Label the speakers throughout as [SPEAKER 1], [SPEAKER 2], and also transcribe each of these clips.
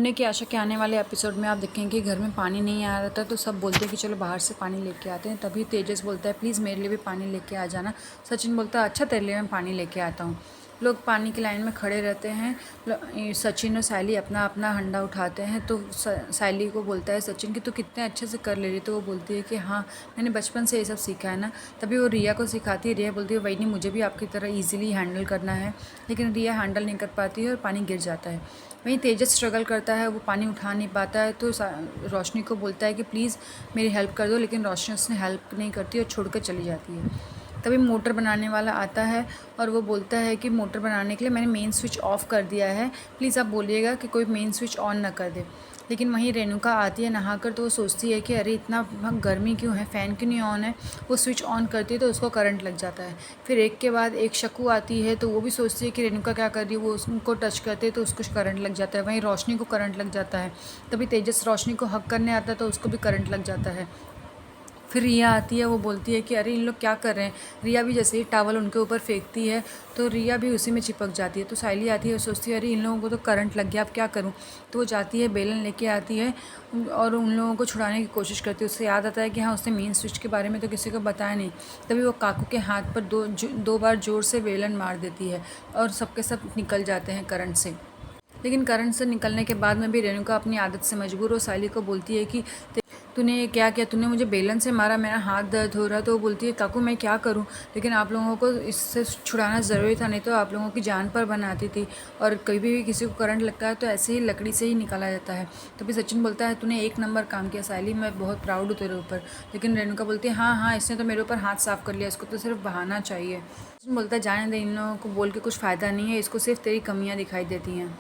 [SPEAKER 1] ढूंढने की आशा के आने वाले एपिसोड में आप देखेंगे कि घर में पानी नहीं आ रहा था तो सब बोलते हैं कि चलो बाहर से पानी लेके आते हैं। तभी तेजस बोलता है प्लीज़ मेरे लिए भी पानी लेके आ जाना। सचिन बोलता है अच्छा तेरे लिए मैं पानी लेके आता हूँ। लोग पानी की लाइन में खड़े रहते हैं। सचिन और सायली अपना अपना हंडा उठाते हैं तो सायली को बोलता है सचिन कि तू कितने अच्छे से कर ले रही। तो वो बोलती है कि हाँ मैंने बचपन से ये सब सीखा है ना। तभी वो रिया को सिखाती है। रिया बोलती है वही नहीं, मुझे भी आपकी तरह ईजिली हैंडल करना है। लेकिन रिया हैंडल नहीं कर पाती है और पानी गिर जाता है। वहीं तेजस स्ट्रगल करता है, वो पानी उठा नहीं पाता है तो रोशनी को बोलता है कि प्लीज़ मेरी हेल्प कर दो। लेकिन रोशनी उसने हेल्प नहीं करती और छोड़ कर चली जाती है। तभी मोटर बनाने वाला आता है और वो बोलता है कि मोटर बनाने के लिए मैंने मेन स्विच ऑफ़ कर दिया है, प्लीज़ आप बोलिएगा कि कोई मेन स्विच ऑन ना कर दे। लेकिन वहीं रेणुका आती है नहाकर तो वो सोचती है कि अरे इतना गर्मी क्यों है, फ़ैन क्यों नहीं ऑन है। वो स्विच ऑन करती है तो उसको करंट लग जाता है। फिर एक के बाद एक शकू आती है तो वो भी सोचती है कि रेणुका क्या कर रही है। वो उसको टच करते है तो उसको करंट लग जाता है। वहीं रोशनी को करंट लग जाता है। तभी तेजस रोशनी को हक करने आता है तो उसको भी करंट लग जाता है। फिर रिया आती है, वो बोलती है कि अरे इन लोग क्या कर रहे हैं। रिया भी जैसे ही टावल उनके ऊपर फेंकती है तो रिया भी उसी में चिपक जाती है। तो सायली आती है और सोचती है अरे इन लोगों को तो करंट लग गया, अब क्या करूं। तो वो जाती है बेलन लेके आती है और उन लोगों को छुड़ाने की कोशिश करती है। उससे याद आता है कि हाँ उसने मेन स्विच के बारे में तो किसी को बताया नहीं। तभी वो काकू के हाथ पर दो बार ज़ोर से बेलन मार देती है और सबके सब निकल जाते हैं करंट से। लेकिन करंट से निकलने के बाद में भी रेणुका अपनी आदत से मजबूर और सायली को बोलती है कि तूने ये क्या किया, तूने मुझे बेलन से मारा, मेरा हाथ दर्द हो रहा। तो वो बोलती है काकू मैं क्या करूं, लेकिन आप लोगों को इससे छुड़ाना ज़रूरी था, नहीं तो आप लोगों की जान पर बनाती थी। और कभी भी किसी को करंट लगता है तो ऐसे ही लकड़ी से ही निकाला जाता है। तो फिर सचिन बोलता है तूने एक नंबर काम किया सायली, मैं बहुत प्राउड हूँ तेरे ऊपर। लेकिन रेणुका बोलती है हाँ हाँ इसने तो मेरे ऊपर हाथ साफ कर लिया, इसको तो सिर्फ बहाना चाहिए। सचिन बोलता है जाने दे, इन लोगों को बोल के कुछ फ़ायदा नहीं है, इसको सिर्फ तेरी कमियाँ दिखाई देती हैं।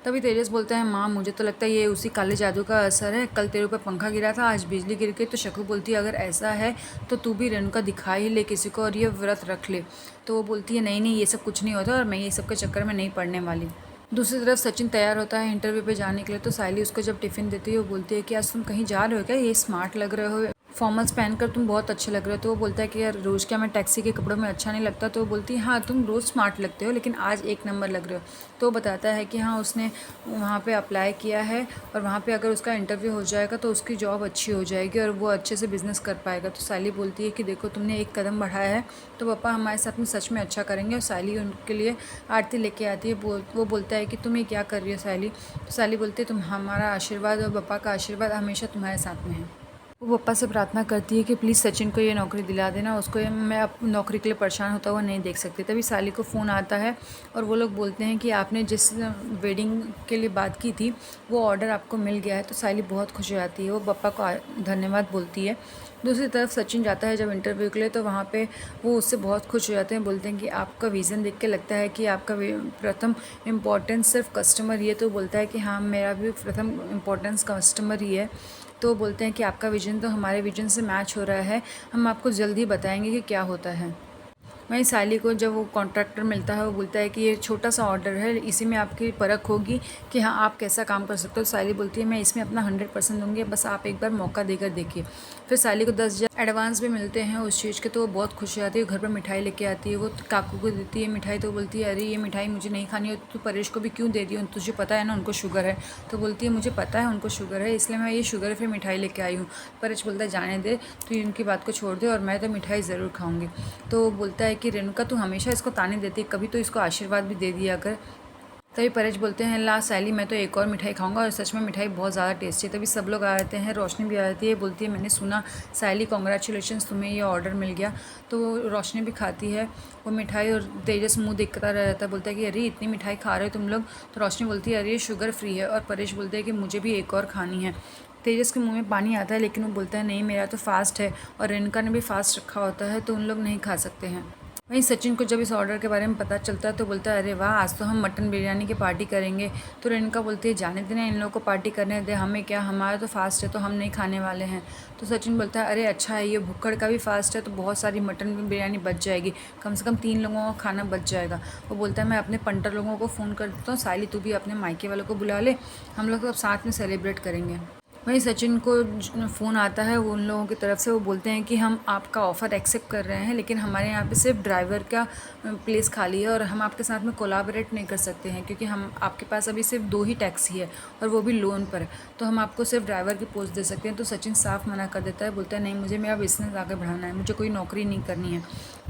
[SPEAKER 1] तभी तेजस बोलता है माँ मुझे तो लगता है ये उसी काले जादू का असर है, कल तेरे ऊपर पंखा गिरा था, आज बिजली गिर गई। तो शकू बोलती है अगर ऐसा है तो तू भी रेणुका दिखा ही ले किसी को और ये व्रत रख ले। तो वो बोलती है नहीं नहीं ये सब कुछ नहीं होता और मैं ये सब के चक्कर में नहीं पड़ने वाली। दूसरी तरफ सचिन तैयार होता है इंटरव्यू पे जाने के लिए। तो सायली उसको जब टिफ़िन देती है वो बोलती है कि आज तुम कहीं जा रहे हो क्या, ये स्मार्ट लग रहे हो, फॉर्मल्स पहनकर तुम बहुत अच्छे लग रहे हो। तो वो बोलता है कि यार रोज़ क्या मैं टैक्सी के कपड़ों में अच्छा नहीं लगता। तो वो बोलती है हाँ तुम रोज़ स्मार्ट लगते हो लेकिन आज एक नंबर लग रहे हो। तो वो बताता है कि हाँ उसने वहाँ पे अप्लाई किया है और वहाँ पे अगर उसका इंटरव्यू हो जाएगा तो उसकी जॉब अच्छी हो जाएगी और वो अच्छे से बिज़नेस कर पाएगा। तो सायली बोलती है कि देखो तुमने एक कदम बढ़ाया है तो पापा हमारे साथ में सच में अच्छा करेंगे। और सायली उनके लिए आरती लेके आती है। वो बोलता है कि तुम ये क्या कर रही हो सायली। तो सायली बोलती है तुम हमारा आशीर्वाद और पापा का आशीर्वाद हमेशा तुम्हारे साथ में है। वो पप्पा से प्रार्थना करती है कि प्लीज़ सचिन को ये नौकरी दिला देना, उसको मैं अब नौकरी के लिए परेशान होता हुआ नहीं देख सकती। तभी साली को फ़ोन आता है और वो लोग बोलते हैं कि आपने जिस वेडिंग के लिए बात की थी वो ऑर्डर आपको मिल गया है। तो साली बहुत खुश हो जाती है, वो पप्पा को धन्यवाद बोलती है। दूसरी तरफ सचिन जाता है जब इंटरव्यू के लिए तो वहाँ पे वो उससे बहुत खुश हो जाते हैं। बोलते हैं कि आपका विज़न देख के लगता है कि आपका प्रथम इम्पोर्टेंस सिर्फ कस्टमर ही है। तो बोलता है कि हाँ मेरा भी प्रथम इम्पोर्टेंस कस्टमर ही है। तो बोलते हैं कि आपका विज़न तो हमारे विज़न से मैच हो रहा है, हम आपको जल्दी बताएंगे कि क्या होता है। वहीं सायली को जब वो कॉन्ट्रैक्टर मिलता है वो बोलता है कि ये छोटा सा ऑर्डर है, इसी में आपकी परख होगी कि हाँ आप कैसा काम कर सकते हो। सायली बोलती है मैं इसमें अपना 100% दूंगी, बस आप एक बार मौका देकर देखिए। फिर सायली को 10,000 एडवांस भी मिलते हैं उस चीज़ के। तो वो बहुत खुश हो जाती है, घर पर मिठाई लेके आती है, वो काकू को देती है मिठाई। तो बोलती है अरे ये मिठाई मुझे नहीं खानी है, तो परेश को भी क्यों दे दी, तुझे पता है ना उनको शुगर है। तो बोलती है मुझे पता है उनको शुगर है इसलिए मैं ये शुगर फ्री मिठाई लेके आई हूँ। परेश बोलता है जाने दे, तू उनकी बात को छोड़ दे और मैं तो मिठाई ज़रूर खाऊंगी। तो बोलता है कि रेणुका तू हमेशा इसको ताने देती है, कभी तो इसको आशीर्वाद भी दे दिया कर। तभी परेश बोलते हैं ला सायली मैं तो एक और मिठाई खाऊंगा। और सच में मिठाई बहुत ज़्यादा टेस्टी है। तभी सब लोग आ जाते हैं, रोशनी भी आ जाती है, बोलती है मैंने सुना सायली कॉन्ग्रेचुलेशंस तुम्हें ये ऑर्डर मिल गया। तो रोशनी भी खाती है वो मिठाई और तेजस मुँह देखता रह जाता है, बोलता है कि अरे इतनी मिठाई खा रहे हो तुम लोग। तो रोशनी बोलती है अरे ये शुगर फ्री है। और परेश बोलते हैं कि मुझे भी एक और खानी है। तेजस के मुंह में पानी आता है लेकिन वो बोलता है नहीं मेरा तो फास्ट है और रेणुका ने भी फास्ट रखा होता है तो उन लोग नहीं खा सकते हैं। वहीं सचिन को जब इस ऑर्डर के बारे में पता चलता है तो बोलता है अरे वाह आज तो हम मटन बिरयानी की पार्टी करेंगे। तो रेणुका बोलती है जाने देना इन लोगों को पार्टी करने दे, हमें क्या, हमारा तो फास्ट है तो हम नहीं खाने वाले हैं। तो सचिन बोलता है अरे अच्छा है ये भुक्कड़ का भी फास्ट है तो बहुत सारी मटन बिरयानी बच जाएगी, कम से कम 3 लोगों का खाना बच जाएगा। वो बोलता है मैं अपने पंटर लोगों को फ़ोन कर देता हूँ, सायली तू भी अपने मायके वालों को बुला ले, हम लोग सब साथ में सेलिब्रेट करेंगे। वहीं सचिन को फ़ोन आता है उन लोगों की तरफ से, वो बोलते हैं कि हम आपका ऑफ़र एक्सेप्ट कर रहे हैं, लेकिन हमारे यहाँ पे सिर्फ ड्राइवर का प्लेस खाली है और हम आपके साथ में कोलैबोरेट नहीं कर सकते हैं, क्योंकि हम आपके पास अभी सिर्फ 2 ही टैक्सी है और वो भी लोन पर, तो हम आपको सिर्फ ड्राइवर की पोस्ट दे सकते हैं। तो सचिन साफ मना कर देता है, बोलता है नहीं, मुझे मेरा बिज़नेस आगे बढ़ाना है, मुझे कोई नौकरी नहीं करनी है।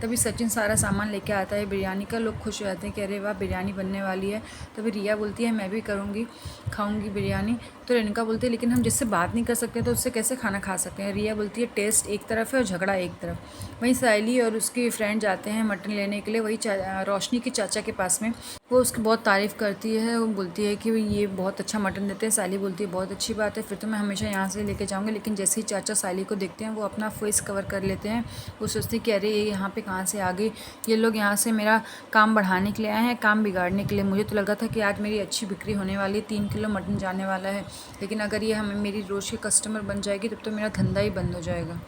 [SPEAKER 1] तभी सचिन सारा सामान लेके आता है बिरयानी का। लोग खुश हो जाते हैं कि अरे वाह, बिरयानी बनने वाली है। तभी रिया बोलती है मैं भी करूँगी, खाऊंगी बिरयानी। तो रेणुका बोलती है लेकिन हम जिससे बात नहीं कर सकते तो उससे कैसे खाना खा सकते हैं। रिया बोलती है टेस्ट एक तरफ है और झगड़ा एक तरफ। वहीं सायली और उसकी फ्रेंड जाते हैं मटन लेने के लिए, वही रोशनी के चाचा के पास में। वो उसकी बहुत तारीफ़ करती है, वो बोलती है कि ये बहुत अच्छा मटन देते हैं। सायली बोलती है बहुत अच्छी बात है, फिर तो मैं हमेशा यहाँ से लेके जाऊँगी। लेकिन जैसे ही चाचा सायली को देखते हैं वो अपना फेस कवर कर लेते हैं। वो सोचती है कि अरे ये यहाँ पे कहाँ से आ गई, ये लोग यहाँ से मेरा काम बढ़ाने के लिए आए हैं, काम बिगाड़ने के लिए। मुझे तो लगा था कि आज मेरी अच्छी बिक्री होने वाली है, 3 किलो मटन जाने वाला है, लेकिन अगर ये हमें मेरी रोज़ की कस्टमर बन जाएगी तब तो मेरा धंधा ही बंद हो जाएगा।